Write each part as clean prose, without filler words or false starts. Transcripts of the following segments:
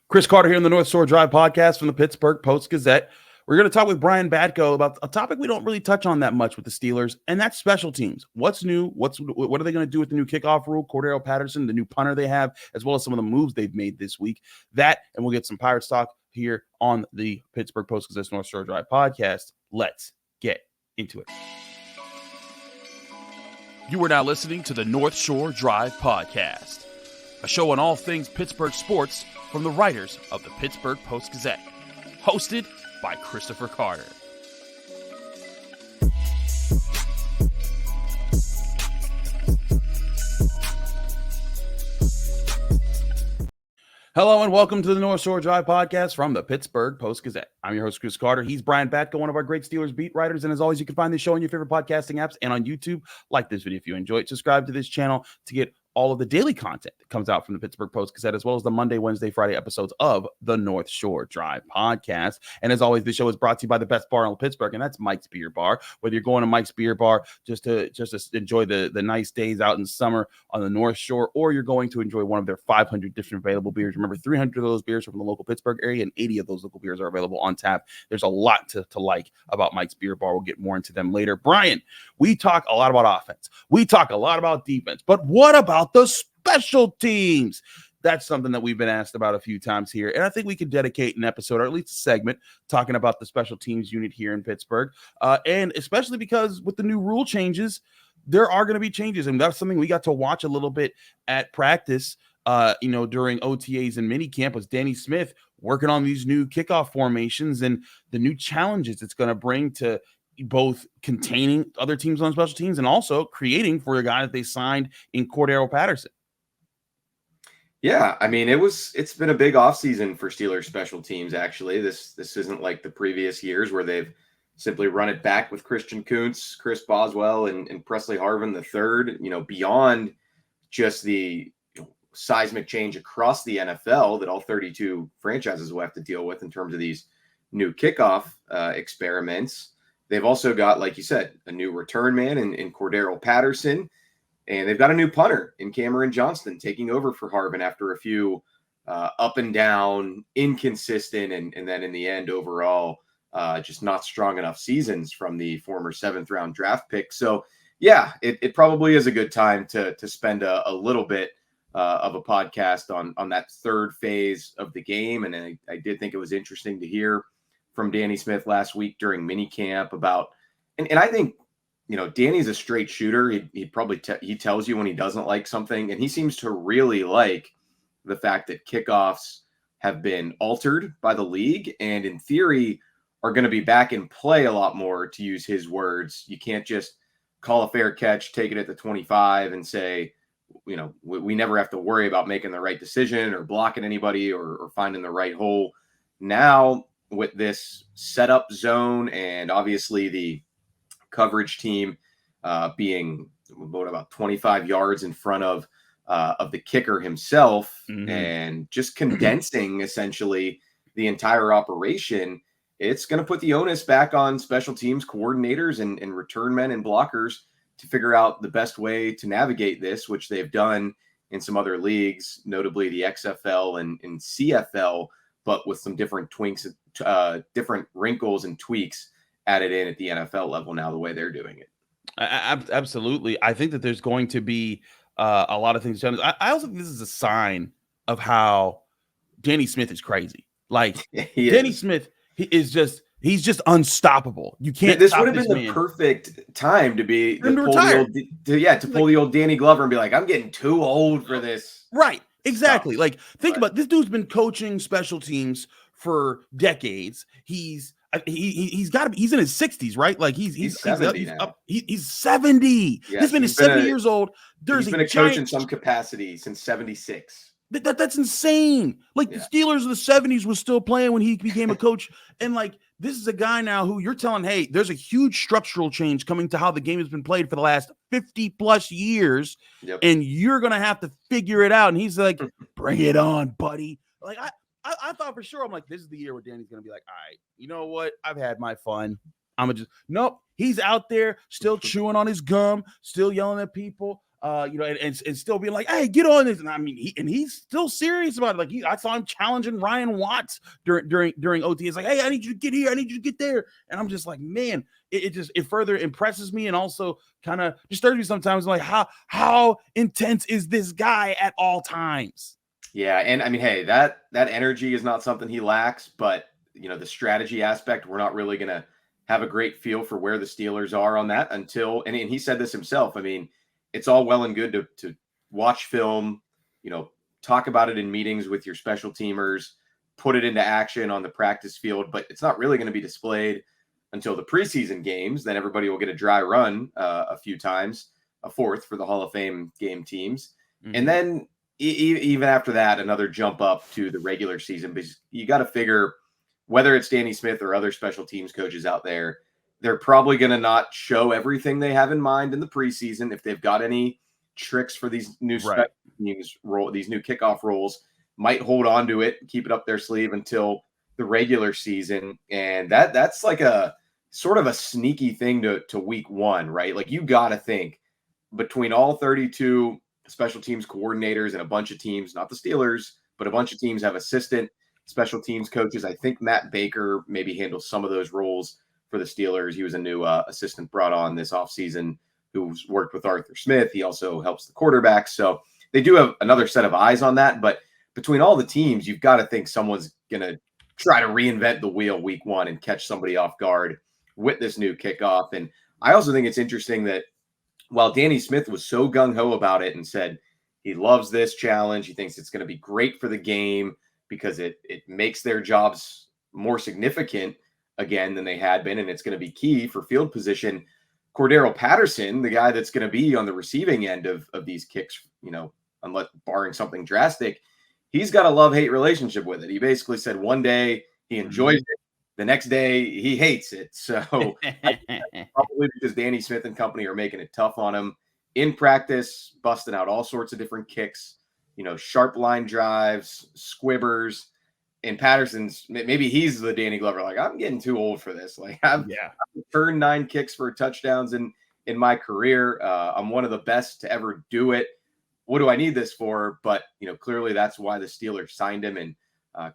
Chris Carter here on the North Shore Drive podcast from the Pittsburgh Post-Gazette. We're going to talk with Brian Batko about a topic we don't really touch on that much with the Steelers, and that's special teams. What's new? What are they going to do with the new kickoff rule? Cordarrelle Patterson, the new punter they have, as well as some of the moves they've made this week. That, and we'll get some Pirates talk here on the Pittsburgh Post-Gazette North Shore Drive podcast. Let's get into it. You are now listening to the North Shore Drive podcast, a show on all things Pittsburgh sports from the writers of the Pittsburgh Post-Gazette, hosted by Christopher Carter. Hello and welcome to the North Shore Drive podcast from the Pittsburgh Post-Gazette. I'm your host, Chris Carter. He's Brian Batko, one of our great Steelers beat writers. And as always, you can find this show on your favorite podcasting apps and on YouTube. Like this video if you enjoy it. Subscribe to this channel to get all of the daily content that comes out from the Pittsburgh Post-Gazette, as well as the Monday, Wednesday, Friday episodes of the North Shore Drive podcast. And as always, this show is brought to you by the best bar in Pittsburgh, and that's Mike's Beer Bar. Whether you're going to Mike's Beer Bar just to enjoy the nice days out in summer on the North Shore, or you're going to enjoy one of their 500 different available beers. Remember, 300 of those beers are from the local Pittsburgh area, and 80 of those local beers are available on tap. There's a lot to like about Mike's Beer Bar. We'll get more into them later. Brian, we talk a lot about offense. We talk a lot about defense. But what about the special teams? That's something that we've been asked about a few times here. And I think we could dedicate an episode, or at least a segment, talking about the special teams unit here in Pittsburgh. And especially because with the new rule changes, there are going to be changes. And that's something we got to watch a little bit at practice, during OTAs and minicamp, was Danny Smith working on these new kickoff formations and the new challenges it's going to bring to both containing other teams on special teams and also creating for the guy that they signed in Cordarrelle Patterson. Yeah, I mean, it's been a big offseason for Steelers special teams, actually. This isn't like the previous years where they've simply run it back with Christian Kuntz, Chris Boswell, and Pressley Harvin III, beyond just the seismic change across the NFL that all 32 franchises will have to deal with in terms of these new kickoff experiments. They've also got, like you said, a new return man in Cordarrelle Patterson. And they've got a new punter in Cameron Johnston taking over for Harvin after a few up and down, inconsistent, and then in the end, overall, just not strong enough seasons from the former 7th-round draft pick. So, yeah, it probably is a good time to spend a little bit of a podcast on that third phase of the game. And I did think it was interesting to hear from Danny Smith last week during minicamp about, and I think, Danny's a straight shooter. He probably he tells you when he doesn't like something, and he seems to really like the fact that kickoffs have been altered by the league and in theory are going to be back in play a lot more, to use his words. You can't just call a fair catch, take it at the 25 and say, we never have to worry about making the right decision or blocking anybody or finding the right hole. Now with this setup zone and obviously the coverage team being about 25 yards in front of the kicker himself, and just condensing essentially the entire operation, it's going to put the onus back on special teams coordinators and return men and blockers to figure out the best way to navigate this, which they've done in some other leagues, notably the XFL and CFL, but with some different different wrinkles and tweaks added in at the NFL level now, the way they're doing it. Absolutely. I think that there's going to be a lot of things done. I also think this is a sign of how Danny Smith is crazy. Like Danny Smith, he's just unstoppable. You can't. This would have been the perfect time to pull the old Danny Glover and be like, I'm getting too old for this. Right. Exactly. Think about this. Dude's been coaching special teams for decades. He's in his 60s, right? Like he's 70 now. He's 70. Yes, this man is 70 years old. He's been a coach in some capacity since 76. That's insane. Like the Steelers of the 70s was still playing when he became a coach. And this is a guy now who you're telling, hey, there's a huge structural change coming to how the game has been played for the last 50 plus years. Yep. And you're going to have to figure it out. And he's like, bring it on, buddy. I thought for sure, I'm like, this is the year where Danny's going to be like, all right, you know what? I've had my fun. Nope. He's out there still chewing on his gum, still yelling at people. and still being like, hey, get on this. And I mean, he's still serious about it. Like I saw him challenging Ryan Watts during OT. It's like, hey, I need you to get here. I need you to get there. And I'm just like, man, it further impresses me and also kind of disturbs me sometimes. Like how intense is this guy at all times? Yeah. And I mean, hey, that energy is not something he lacks, but the strategy aspect, we're not really going to have a great feel for where the Steelers are on that until, and he said this himself. I mean, it's all well and good to watch film, talk about it in meetings with your special teamers, put it into action on the practice field, but it's not really going to be displayed until the preseason games. Then everybody will get a dry run a few times, a fourth for the Hall of Fame game teams. Mm-hmm. And then even after that, another jump up to the regular season, because you got to figure whether it's Danny Smith or other special teams coaches out there, they're probably going to not show everything they have in mind in the preseason. If they've got any tricks for these new special teams these new kickoff roles, might hold on to it, keep it up their sleeve until the regular season. And that's like a sort of a sneaky thing to week one, right? Like you got to think between all 32 special teams coordinators and a bunch of teams, not the Steelers, but a bunch of teams have assistant special teams coaches. I think Matt Baker maybe handles some of those roles for the Steelers. He was a new assistant brought on this offseason who's worked with Arthur Smith. He also helps the quarterbacks. So they do have another set of eyes on that. But between all the teams, you've got to think someone's going to try to reinvent the wheel week one and catch somebody off guard with this new kickoff. And I also think it's interesting that while Danny Smith was so gung-ho about it and said he loves this challenge, he thinks it's going to be great for the game because it makes their jobs more significant again than they had been, and it's going to be key for field position. Cordarrelle Patterson, the guy that's going to be on the receiving end of these kicks, unless barring something drastic, he's got a love-hate relationship with it. He basically said one day he enjoys it, the next day he hates it. So probably because Danny Smith and company are making it tough on him in practice, busting out all sorts of different kicks, sharp line drives, squibbers. And Patterson's, maybe he's the Danny Glover, like, I'm getting too old for this. Like, I've returned 9 kicks for touchdowns in my career. I'm one of the best to ever do it. What do I need this for? But, clearly that's why the Steelers signed him. And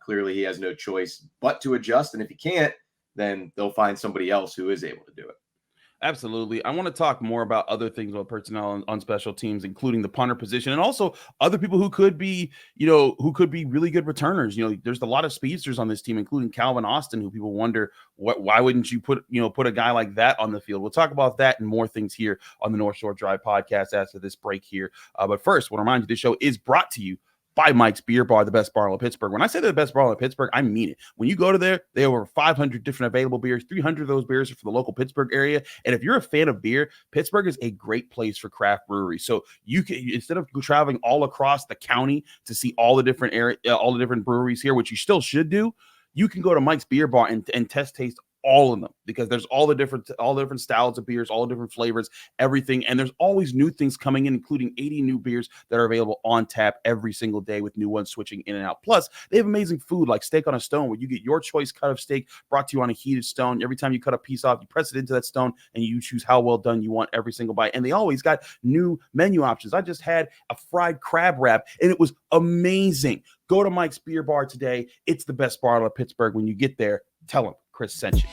clearly he has no choice but to adjust. And if he can't, then they'll find somebody else who is able to do it. Absolutely. I want to talk more about other things about personnel on special teams, including the punter position and also other people who could be, really good returners. There's a lot of speedsters on this team, including Calvin Austin, who people wonder why wouldn't you put a guy like that on the field? We'll talk about that and more things here on the North Shore Drive podcast after this break here. But first, I want to remind you this show is brought to you by Mike's Beer Bar, the best bar in Pittsburgh. When I say they're the best bar in Pittsburgh, I mean it. When you go to there, they have over 500 different available beers. 300 of those beers are for the local Pittsburgh area. And if you're a fan of beer, Pittsburgh is a great place for craft breweries. So you can, instead of traveling all across the county to see all the different breweries here, which you still should do, you can go to Mike's Beer Bar and taste all of them, because there's all the different styles of beers, all the different flavors, everything. And there's always new things coming in, including 80 new beers that are available on tap every single day, with new ones switching in and out. Plus, they have amazing food like Steak on a Stone, where you get your choice cut of steak brought to you on a heated stone. Every time you cut a piece off, you press it into that stone and you choose how well done you want every single bite. And they always got new menu options. I just had a fried crab wrap and it was amazing. Go to Mike's Beer Bar today. It's the best bar in Pittsburgh. When you get there, tell them Chris sent you.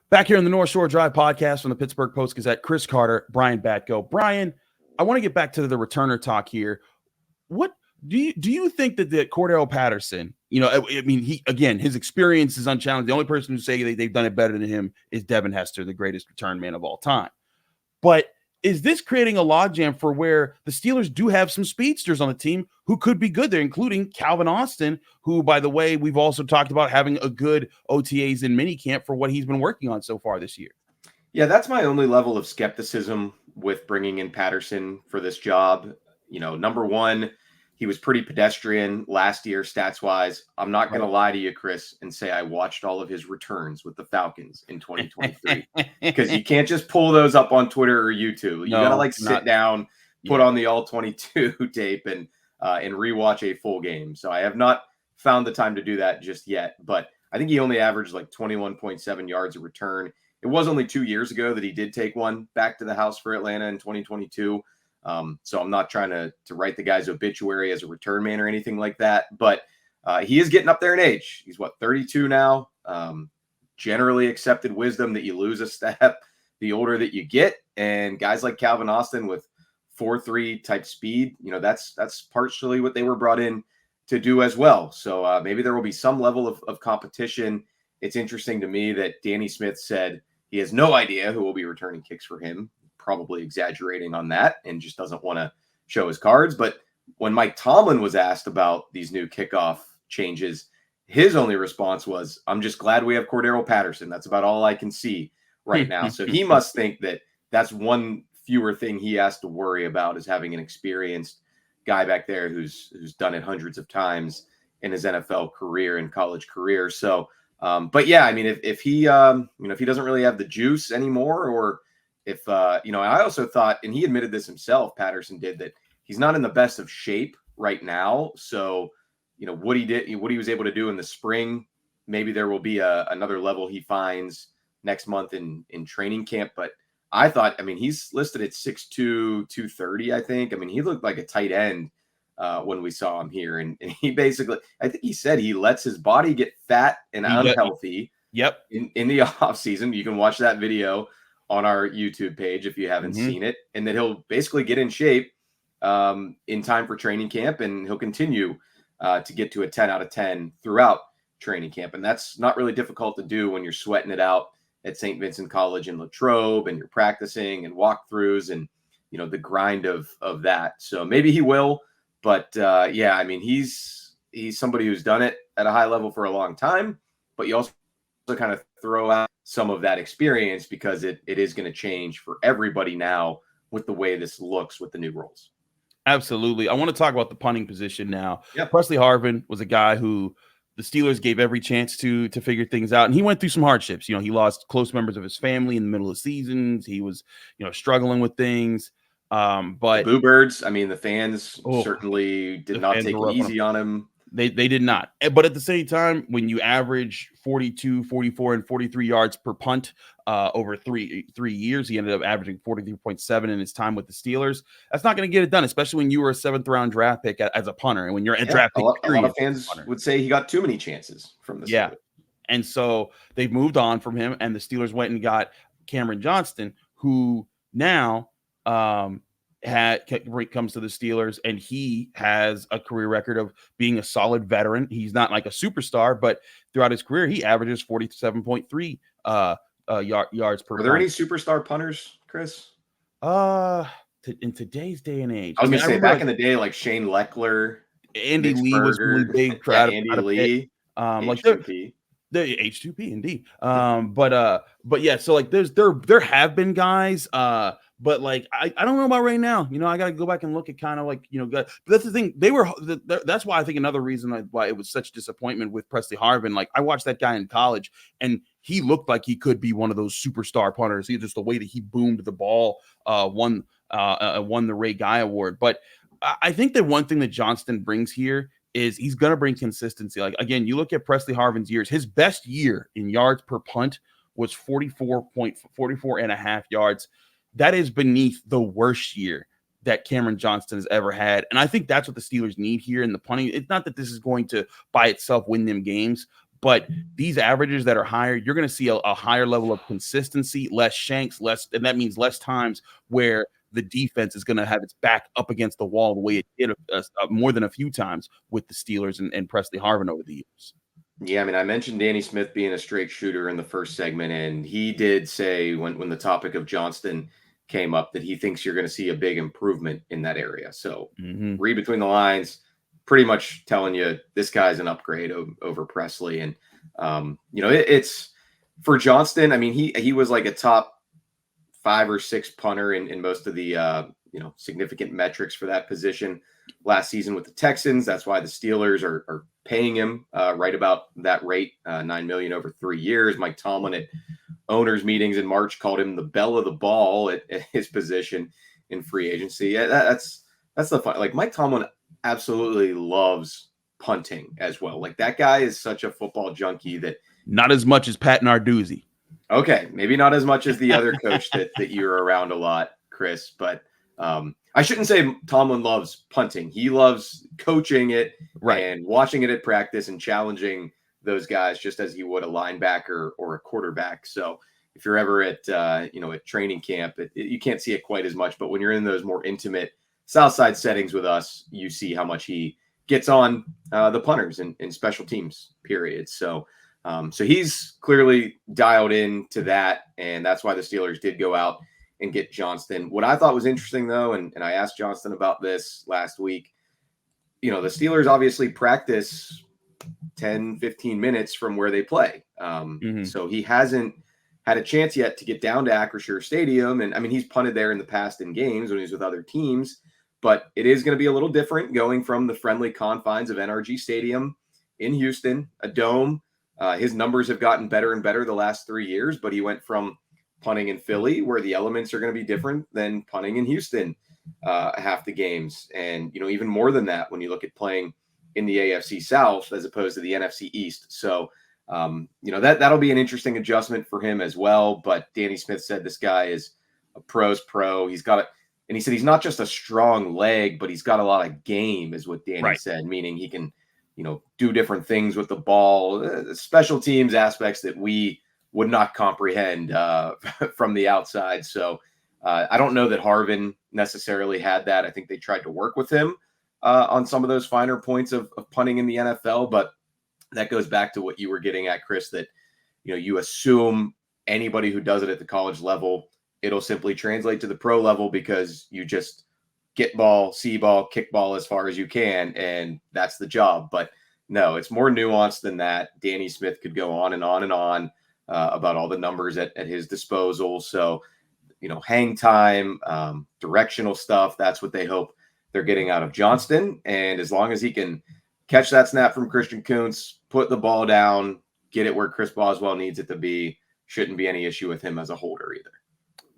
Back here in the North Shore Drive podcast from the Pittsburgh Post-Gazette, Chris Carter, Brian Batko. Brian, I want to get back to the returner talk here. What do you think that Cordarrelle Patterson, his experience is unchallenged. The only person who say they've done it better than him is Devin Hester, the greatest return man of all time. But is this creating a logjam for where the Steelers do have some speedsters on the team who could be good there, including Calvin Austin, who, by the way, we've also talked about having a good OTAs in minicamp for what he's been working on so far this year? Yeah, that's my only level of skepticism with bringing in Patterson for this job. Number one, he was pretty pedestrian last year, stats-wise. I'm not going to lie to you, Chris, and say I watched all of his returns with the Falcons in 2023, because you can't just pull those up on Twitter or YouTube. You got to sit down, put on the all 22 tape and rewatch a full game. So I have not found the time to do that just yet. But I think he only averaged like 21.7 yards a return. It was only 2 years ago that he did take one back to the house for Atlanta in 2022. So I'm not trying to write the guy's obituary as a return man or anything like that. But he is getting up there in age. He's 32 now. Generally accepted wisdom that you lose a step the older that you get. And guys like Calvin Austin with 4.3 type speed, that's partially what they were brought in to do as well. So maybe there will be some level of competition. It's interesting to me that Danny Smith said he has no idea who will be returning kicks for him, probably exaggerating on that and just doesn't want to show his cards. But when Mike Tomlin was asked about these new kickoff changes, his only response was, I'm just glad we have Cordarrelle Patterson. That's about all I can see right now. So he must think that that's one fewer thing he has to worry about, is having an experienced guy back there who's done it hundreds of times in his NFL career and college career. So, but yeah, I mean, if he, if he doesn't really have the juice anymore, or if, I also thought, and he admitted this himself, Patterson did, that he's not in the best of shape right now. So, what he was able to do in the spring, maybe there will be another level he finds next month in training camp. But I thought, he's listed at 6'2", 230, I think. He looked like a tight end when we saw him here. And he basically, I think he said he lets his body get fat and unhealthy. Yep. In the off season. You can watch that video on our YouTube page if you haven't seen it. And then he'll basically get in shape in time for training camp, and he'll continue to get to a 10 out of 10 throughout training camp. And that's not really difficult to do when you're sweating it out at St. Vincent College in Latrobe, and you're practicing and walkthroughs and, the grind of that. So maybe he will, but he's somebody who's done it at a high level for a long time, but you also kind of throw out some of that experience because it is going to change for everybody now with the way this looks with the new rules. Absolutely. I want to talk about the punting position now. Yep. Pressley Harvin was a guy who the Steelers gave every chance to figure things out, and he went through some hardships. He lost close members of his family in the middle of seasons. He was, struggling with things. But the Boo Birds, the fans certainly did not take it easy on him. They did not. But at the same time, when you average 42, 44, and 43 yards per punt over three years, he ended up averaging 43.7 in his time with the Steelers. That's not going to get it done, especially when you were a 7th-round draft pick as a punter, and when you're a draft pick. A lot of fans would say he got too many chances from the Steelers. And so they've moved on from him, and the Steelers went and got Cameron Johnston, who now comes to the Steelers, and he has a career record of being a solid veteran. He's not like a superstar, but throughout his career, he averages 47.3 yards per. Are there any superstar punters, Chris? In today's day and age, I was going to say back in the day, like Shane Leckler, Andy Lee was really big. Andy Lee, H2P. The H2P indeed. But yeah, so like there have been guys, but like I don't know about right now. I got to go back and look at kind of like, but that's the thing. That's why I think another reason why it was such disappointment with Pressley Harvin. Like, I watched that guy in college, and he looked like he could be one of those superstar punters. He just the way that he boomed the ball won the Ray Guy Award. But I think that one thing that Johnston brings here is he's going to bring consistency. Like, again, you look at Pressley Harvin's years, his best year in yards per punt was 44.44.5 yards. That is beneath the worst year that Cameron Johnston has ever had. And I think that's what the Steelers need here in the punting. It's not that this is going to by itself win them games, but these averages that are higher, you're going to see a higher level of consistency, less shanks, and that means less times where the defense is going to have its back up against the wall the way it did more than a few times with the Steelers and Pressley Harvin over the years. Yeah, I mentioned Danny Smith being a straight shooter in the first segment, and he did say when the topic of Johnston came up that he thinks you're going to see a big improvement in that area. So read between the lines, pretty much telling you this guy's an upgrade over Pressley. And, it's for Johnston. He was like a top 5 or 6 punter in most of the, significant metrics for that position last season with the Texans. That's why the Steelers are paying him right about that rate, $9 million over 3 years. Mike Tomlin at owners meetings in March called him the belle of the ball at his position in free agency. Yeah, that's the fun. Like, Mike Tomlin absolutely loves punting as well. Like, that guy is such a football junkie that not as much as Pat Narduzzi. Okay, maybe not as much as the other coach that you're around a lot, Chris, but I shouldn't say Tomlin loves punting. He loves coaching it and watching it at practice and challenging those guys just as he would a linebacker or a quarterback. So if you're ever at at training camp, you can't see it quite as much, but when you're in those more intimate Southside settings with us, you see how much he gets on the punters in special teams, period. So he's clearly dialed in to that, and that's why the Steelers did go out and get Johnston. What I thought was interesting, though, and I asked Johnston about this last week, the Steelers obviously practice 10, 15 minutes from where they play. So he hasn't had a chance yet to get down to Acrisure Stadium. And, I mean, he's punted there in the past in games when he was with other teams, but it is going to be a little different going from the friendly confines of NRG Stadium in Houston, a dome. His numbers have gotten better and better the last 3 years, but he went from punting in Philly, where the elements are going to be different, than punting in Houston half the games. And, even more than that, when you look at playing in the AFC South as opposed to the NFC East. So, that'll be an interesting adjustment for him as well. But Danny Smith said this guy is a pro's pro. He's got it. And he said he's not just a strong leg, but he's got a lot of game, is what Danny said, meaning he can, do different things with the ball, special teams aspects that we would not comprehend from the outside. So I don't know that Harvin necessarily had that. I think they tried to work with him on some of those finer points of punting in the NFL, but that goes back to what you were getting at, Chris, that, you assume anybody who does it at the college level, it'll simply translate to the pro level because you just get ball, see ball, kick ball as far as you can, and that's the job. But no, it's more nuanced than that. Danny Smith could go on and on and on about all the numbers at his disposal. So, hang time, directional stuff, that's what they hope they're getting out of Johnston. And as long as he can catch that snap from Christian Kuntz, put the ball down, get it where Chris Boswell needs it to be, shouldn't be any issue with him as a holder either.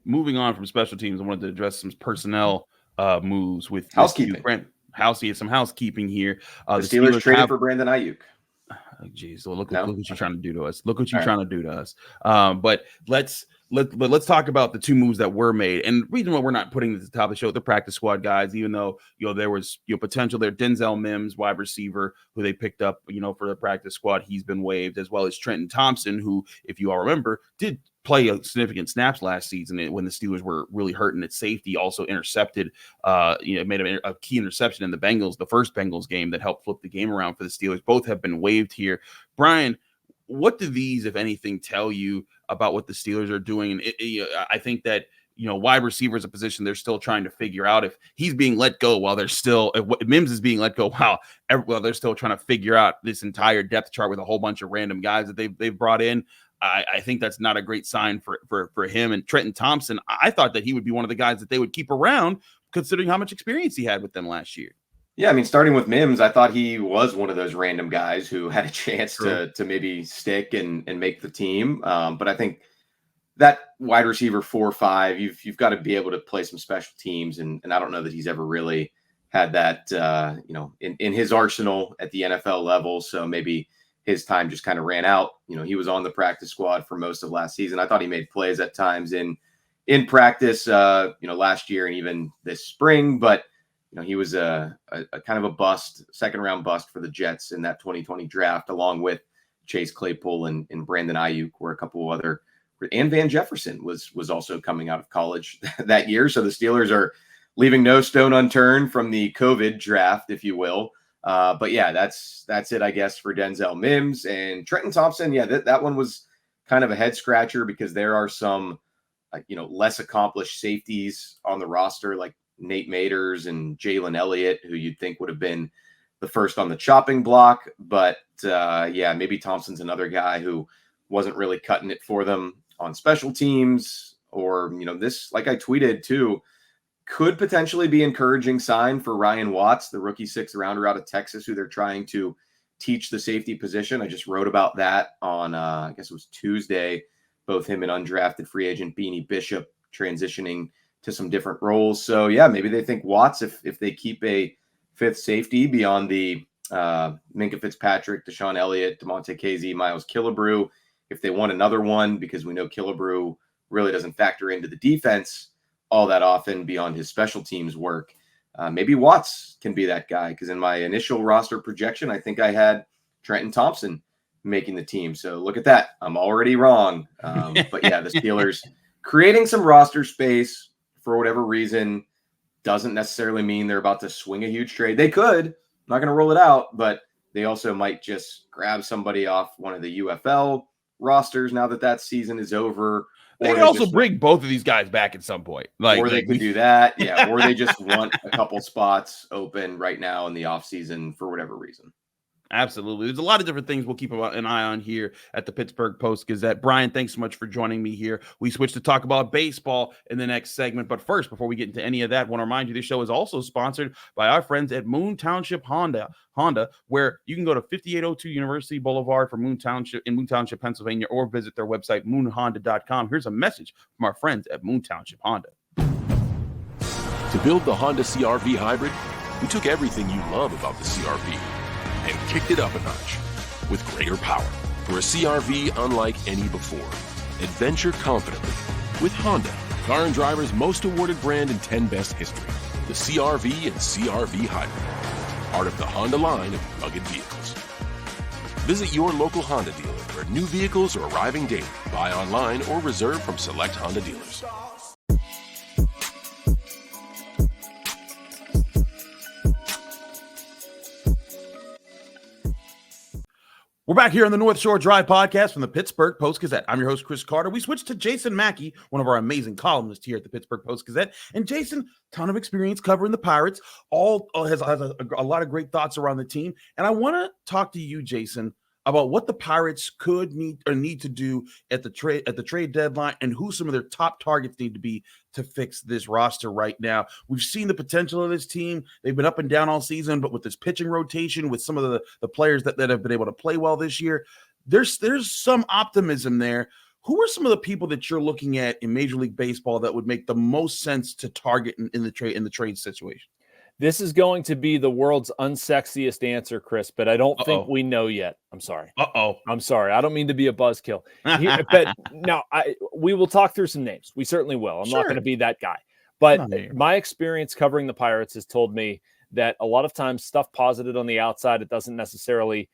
Moving on from special teams, I wanted to address some personnel moves with housekeeping. Some housekeeping here. The Steelers traded for Brandon Ayuk. Geez, well, look what you're trying to do to us. Look what you're trying to do to us. But let's talk about the two moves that were made. And the reason why we're not putting this at the top of the show, the practice squad guys, even though there was potential there. Denzel Mims, wide receiver, who they picked up, for the practice squad, he's been waived, as well as Trenton Thompson, who, if you all remember, did play a significant snaps last season when the Steelers were really hurting at safety. Also intercepted, made a key interception in the first Bengals game that helped flip the game around for the Steelers. Both have been waived here. Brian, what do these, if anything, tell you about what the Steelers are doing? And I think that, wide receiver is a position they're still trying to figure out. If he's being let go if Mims is being let go, while they're still trying to figure out this entire depth chart with a whole bunch of random guys that they've brought in. I think that's not a great sign for him. And Trenton Thompson, I thought that he would be one of the guys that they would keep around, considering how much experience he had with them last year. Yeah, I mean, starting with Mims, I thought he was one of those random guys who had a chance to maybe stick and make the team. But I think that wide receiver 4-5, you've got to be able to play some special teams, and I don't know that he's ever really had that in his arsenal at the NFL level. So maybe his time just kind of ran out. He was on the practice squad for most of last season. I thought he made plays at times in practice, last year and even this spring, but he was a kind of a bust, second round bust for the Jets in that 2020 draft, along with Chase Claypool and Brandon Ayuk were a couple of other, and Van Jefferson was also coming out of college that year. So the Steelers are leaving no stone unturned from the COVID draft, if you will. But yeah, that's it, I guess, for Denzel Mims and Trenton Thompson. Yeah, that one was kind of a head scratcher because there are some, less accomplished safeties on the roster, like Nate Maters and Jalen Elliott, who you'd think would have been the first on the chopping block. But maybe Thompson's another guy who wasn't really cutting it for them on special teams, or, this, like I tweeted too, could potentially be encouraging sign for Ryan Watts, the rookie 6th rounder out of Texas, who they're trying to teach the safety position. I just wrote about that on, I guess it was Tuesday, both him and undrafted free agent Beanie Bishop transitioning to some different roles. So yeah, maybe they think Watts, if they keep a 5th safety beyond the Minkah Fitzpatrick, Deshaun Elliott, DeMonte Casey, Miles Killebrew. If they want another one, because we know Killebrew really doesn't factor into the defense all that often beyond his special teams work, maybe Watts can be that guy, because in my initial roster projection, I think I had Trenton Thompson making the team. So look at that. I'm already wrong. But yeah, the Steelers creating some roster space for whatever reason doesn't necessarily mean they're about to swing a huge trade. They could. I'm not going to rule it out, but they also might just grab somebody off one of the UFL rosters now that season is over. They can also bring both of these guys back at some point. Or they could do that. Yeah. Or they just want a couple spots open right now in the offseason for whatever reason. Absolutely. There's a lot of different things we'll keep an eye on here at the Pittsburgh Post-Gazette. Brian, thanks so much for joining me here. We switch to talk about baseball in the next segment. But first, before we get into any of that, I want to remind you this show is also sponsored by our friends at Moon Township Honda, where you can go to 5802 University Boulevard in Moon Township, Pennsylvania, or visit their website, moonhonda.com. Here's a message from our friends at Moon Township Honda. To build the Honda CR-V Hybrid, we took everything you love about the CR-V and kicked it up a notch with greater power for a CR-V unlike any before. Adventure confidently with Honda, Car and Driver's most awarded brand in 10 Best history. The CR-V and CR-V Hybrid, part of the Honda line of rugged vehicles. Visit your local Honda dealer where new vehicles are arriving daily. Buy online or reserve from select Honda dealers. We're back here on the North Shore Drive podcast from the Pittsburgh Post-Gazette. I'm your host, Chris Carter. We switched to Jason Mackey, one of our amazing columnists here at the Pittsburgh Post-Gazette. And Jason, ton of experience covering the Pirates, has a lot of great thoughts around the team. And I want to talk to you, Jason, about what the Pirates could need to do at the trade deadline, and who some of their top targets need to be to fix this roster right now. We've seen the potential of this team. They've been up and down all season, but with this pitching rotation, with some of the players that have been able to play well this year, there's some optimism there. Who are some of the people that you're looking at in Major League Baseball that would make the most sense to target in the trade situation? This is going to be the world's unsexiest answer, Chris, but I don't think we know yet. I'm sorry. I'm sorry. I don't mean to be a buzzkill. But no, we will talk through some names. We certainly will. I'm not going to be that guy. But my experience covering the Pirates has told me that a lot of times stuff posited on the outside, it doesn't necessarily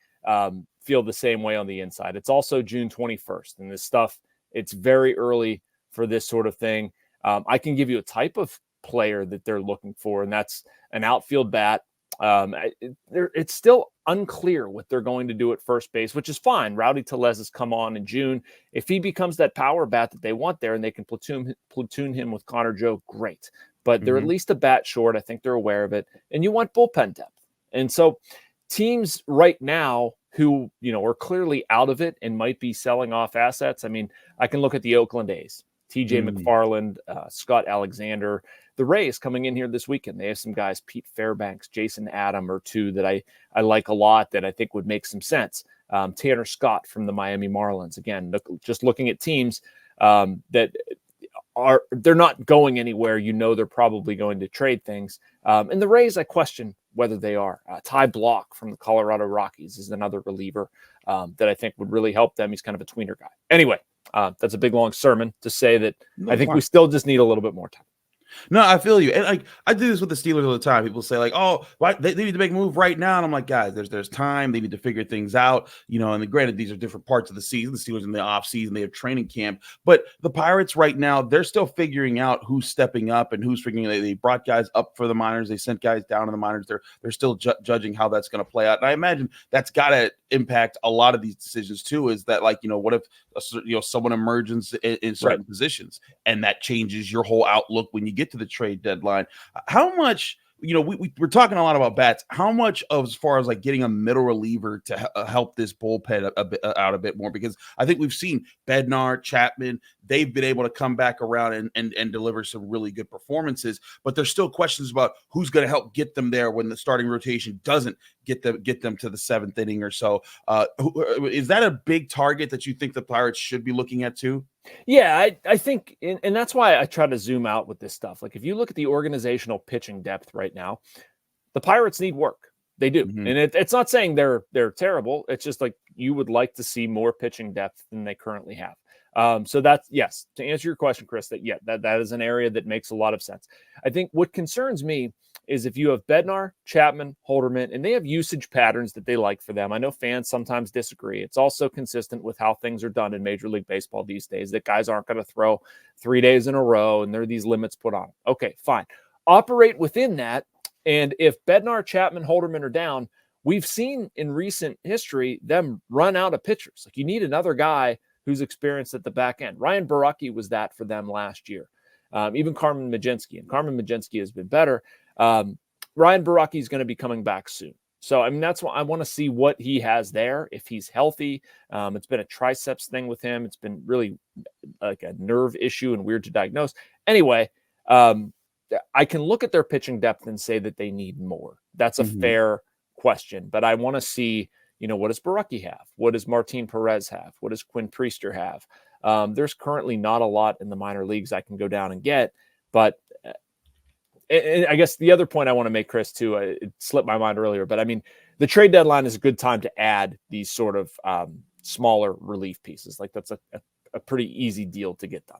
feel the same way on the inside. It's also June 21st, and this stuff, it's very early for this sort of thing. I can give you a type of player that they're looking for, and that's an outfield bat. It's still unclear what they're going to do at first base, which is fine. Rowdy Tellez has come on in June. If he becomes that power bat that they want there and they can platoon him with Connor Joe, great. But they're at least a bat short. I think they're aware of it. And you want bullpen depth. And so teams right now who, are clearly out of it and might be selling off assets. I mean, I can look at the Oakland A's, TJ McFarland, Scott Alexander. The Rays coming in here this weekend, they have some guys, Pete Fairbanks, Jason Adam, or two that I like a lot that I think would make some sense. Tanner Scott from the Miami Marlins. Again, just looking at teams that they're not going anywhere. They're probably going to trade things. And the Rays, I question whether they are. Ty Block from the Colorado Rockies is another reliever that I think would really help them. He's kind of a tweener guy. Anyway, that's a big, long sermon to say that I think we still just need a little bit more time. No, I feel you. And I do this with the Steelers all the time. People say they need to make a move right now. And I'm like, guys, there's time. They need to figure things out, and granted, these are different parts of the season. The Steelers in the off season, they have training camp, but the Pirates right now, they're still figuring out who's stepping up and who's figuring. They brought guys up for the minors. They sent guys down to the minors. They're still judging how that's going to play out. And I imagine that's got to impact a lot of these decisions too, is that what if someone emerges in certain positions, and that changes your whole outlook when you get to the trade deadline. How much, we're talking a lot about bats. How much as far as getting a middle reliever to help this bullpen out a bit more? Because I think we've seen Bednar, Chapman, they've been able to come back around and deliver some really good performances, but there's still questions about who's going to help get them there when the starting rotation doesn't get them to the seventh inning or so. Is that a big target that you think the Pirates should be looking at too? Yeah, I think, and that's why I try to zoom out with this stuff. If you look at the organizational pitching depth right now, the Pirates need work. They do. And it's not saying they're terrible. It's just like you would like to see more pitching depth than they currently have. So that's, yes, to answer your question, Chris, that is an area that makes a lot of sense. I think what concerns me is if you have Bednar, Chapman, Holderman, and they have usage patterns that they like for them. I know fans sometimes disagree. It's also consistent with how things are done in Major League Baseball these days, that guys aren't going to throw 3 days in a row and there are these limits put on. Okay, fine. Operate within that. And if Bednar, Chapman, Holderman are down, we've seen in recent history them run out of pitchers. Like, you need another guy who's experienced at the back end. Ryan Borucki was that for them last year. Even Carmen Mlodzinski, and Carmen Mlodzinski has been better. Ryan Borucki is going to be coming back soon. So, I mean, that's why I want to see what he has there, if he's healthy. It's been a triceps thing with him. It's been really like a nerve issue and weird to diagnose. Anyway, I can look at their pitching depth and say that they need more. That's a fair question, but I want to see, what does Borucki have? What does Martin Perez have? What does Quinn Priester have? There's currently not a lot in the minor leagues I can go down and get, but I guess the other point I want to make, Chris, too, it slipped my mind earlier, but I mean, the trade deadline is a good time to add these sort of smaller relief pieces. Like, that's a pretty easy deal to get done.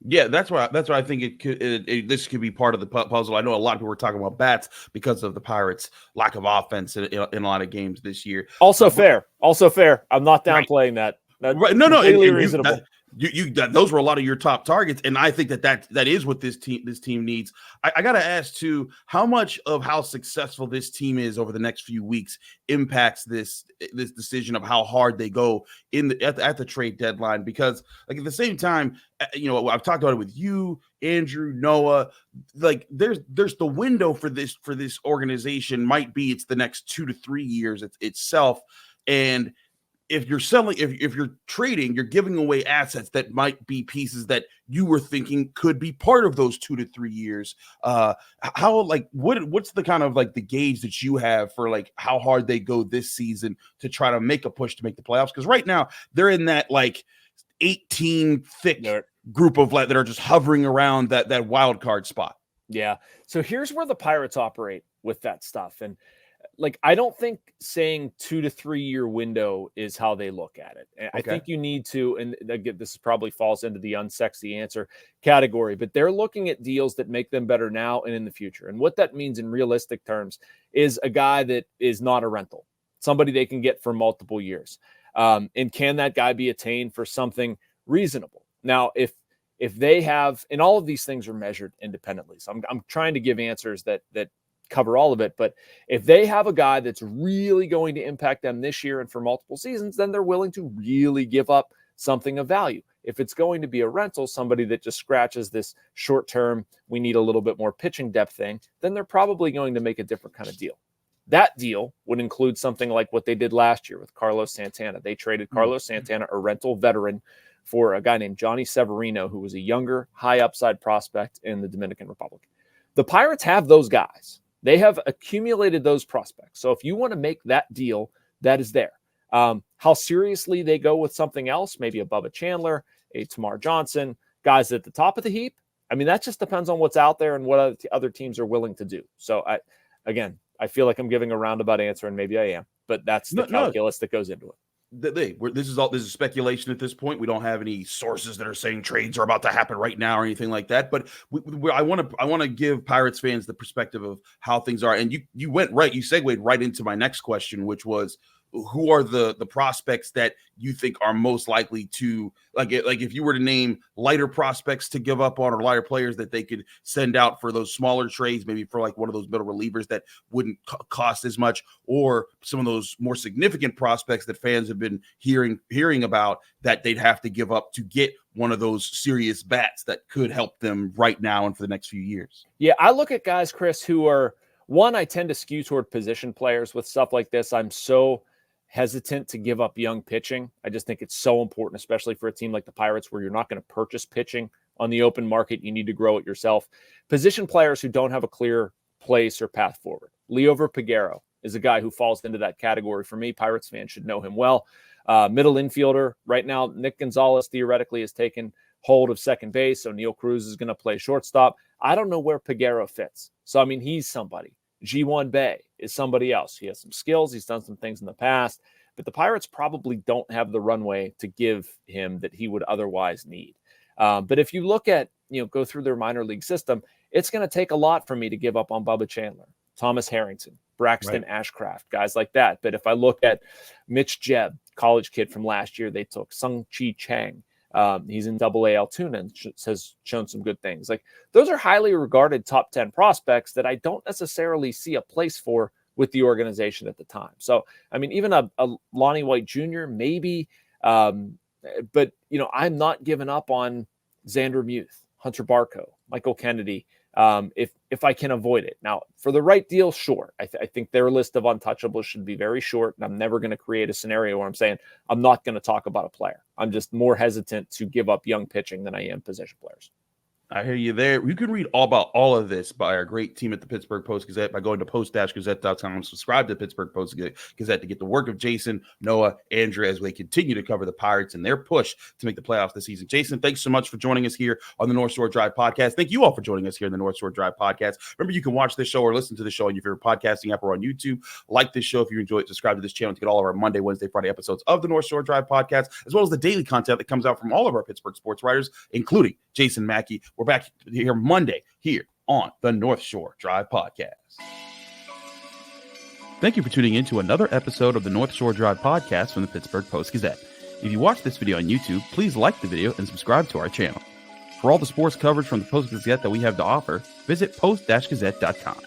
Yeah, that's why I think this could be part of the puzzle. I know a lot of people were talking about bats because of the Pirates' lack of offense in a lot of games this year. Also fair. I'm not downplaying that. That's right. No, completely reasonable. Those were a lot of your top targets, and I think that is what this team needs. I got to ask too, how much of how successful this team is over the next few weeks impacts this decision of how hard they go at the trade deadline? Because, like, at the same time, I've talked about it with you, Andrew, Noah. Like, there's the window for this organization might be it's the next 2 to 3 years itself, and if you're selling, if you're trading, you're giving away assets that might be pieces that you were thinking could be part of those 2 to 3 years. What's the kind of like the gauge that you have for like how hard they go this season to try to make a push to make the playoffs? Because right now they're in that like 18 thick group of that are just hovering around that wild card spot. Yeah. So here's where the Pirates operate with that stuff. And like, I don't think saying 2 to 3 year window is how they look at it. Okay. I think you need to, and again, this probably falls into the unsexy answer category, but they're looking at deals that make them better now and in the future. And what that means in realistic terms is a guy that is not a rental, somebody they can get for multiple years. And can that guy be attained for something reasonable? Now, if they have, and all of these things are measured independently. So I'm trying to give answers that cover all of it. But if they have a guy that's really going to impact them this year and for multiple seasons, then they're willing to really give up something of value. If it's going to be a rental, somebody that just scratches this short term, we need a little bit more pitching depth thing, then they're probably going to make a different kind of deal. That deal would include something like what they did last year with Carlos Santana. They traded Carlos Santana, a rental veteran, for a guy named Johnny Severino, who was a younger, high upside prospect in the Dominican Republic. The Pirates have those guys. They have accumulated those prospects. So if you want to make that deal, that is there. How seriously they go with something else, maybe a Bubba Chandler, a Tamar Johnson, guys at the top of the heap, I mean, that just depends on what's out there and what other teams are willing to do. So, I feel like I'm giving a roundabout answer, and maybe I am, but that's the calculus that goes into it. This is speculation at this point. We don't have any sources that are saying trades are about to happen right now or anything like that. But I want to give Pirates fans the perspective of how things are. And you went right. You segued right into my next question, which was, who are the prospects that you think are most likely to like if you were to name lighter prospects to give up on, or lighter players that they could send out for those smaller trades, maybe for like one of those middle relievers that wouldn't cost as much, or some of those more significant prospects that fans have been hearing about that they'd have to give up to get one of those serious bats that could help them right now and for the next few years. Yeah, I look at guys, Chris, who are, one, I tend to skew toward position players with stuff like this. I'm so hesitant to give up young pitching. I just think it's so important, especially for a team like the Pirates, where you're not going to purchase pitching on the open market. You need to grow it yourself. Position players who don't have a clear place or path forward. Liover Peguero is a guy who falls into that category for me. Pirates fans should know him well. Middle infielder right now, Nick Gonzalez theoretically has taken hold of second base, so Neil Cruz is going to play shortstop. I don't know where Peguero fits. So, I mean, he's somebody. Ji-Won Bae is somebody else. He has some skills. He's done some things in the past, but the Pirates probably don't have the runway to give him that he would otherwise need. But if you look at, go through their minor league system, it's going to take a lot for me to give up on Bubba Chandler, Thomas Harrington, Braxton Ashcraft, guys like that. But if I look at Mitch Jebb, college kid from last year, they took Sung-Chi Chang. He's in AA Altoona and has shown some good things. Like, those are highly regarded top 10 prospects that I don't necessarily see a place for with the organization at the time. So, I mean, even a Lonnie White Jr., maybe, but, I'm not giving up on Xander Muth, Hunter Barco, Michael Kennedy, if I can avoid it. Now, for the right deal, sure. I think their list of untouchables should be very short, and I'm never going to create a scenario where I'm saying I'm not going to talk about a player. I'm just more hesitant to give up young pitching than I am position players. I hear you there. You can read all about all of this by our great team at the Pittsburgh Post-Gazette by going to post-gazette.com and subscribe to the Pittsburgh Post-Gazette to get the work of Jason, Noah, Andrew as they continue to cover the Pirates and their push to make the playoffs this season. Jason, thanks so much for joining us here on the North Shore Drive podcast. Thank you all for joining us here in the North Shore Drive podcast. Remember, you can watch this show or listen to the show on your favorite podcasting app or on YouTube. Like this show if you enjoy it. Subscribe to this channel to get all of our Monday, Wednesday, Friday episodes of the North Shore Drive podcast, as well as the daily content that comes out from all of our Pittsburgh sports writers, including Jason Mackey. We're back here Monday here on the North Shore Drive podcast. Thank you for tuning in to another episode of the North Shore Drive podcast from the Pittsburgh Post-Gazette. If you watch this video on YouTube, please like the video and subscribe to our channel. For all the sports coverage from the Post-Gazette that we have to offer, visit post-gazette.com.